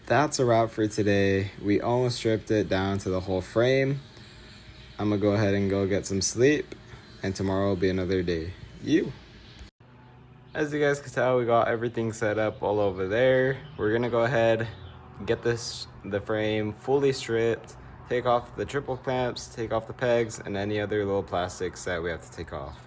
that's a wrap for today. We almost stripped it down to the whole frame. I'm gonna go ahead and go get some sleep, and tomorrow will be another day. As you guys can tell, we got everything set up all over there. We're gonna go ahead, get the frame fully stripped, take off the triple clamps, take off the pegs, and any other little plastics that we have to take off.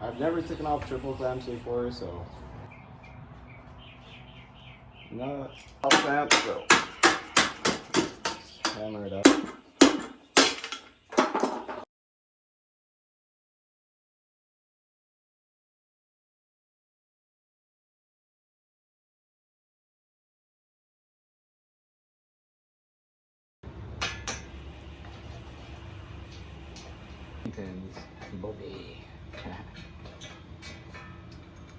I've never taken off triple clamps before, so no top clamps, so hammer it up. Pins, Bobby.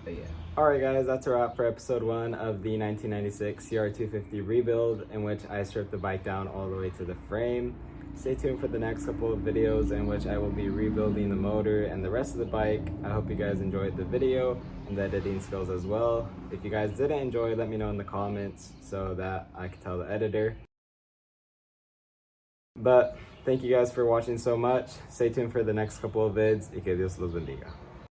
But yeah. Alright guys, that's a wrap for episode 1 of the 1996 CR250 rebuild, in which I stripped the bike down all the way to the frame. Stay tuned for the next couple of videos in which I will be rebuilding the motor and the rest of the bike. I hope you guys enjoyed the video and the editing skills as well. If you guys didn't enjoy, let me know in the comments so that I can tell the editor. But thank you guys for watching so much. Stay tuned for the next couple of vids y que Dios los bendiga.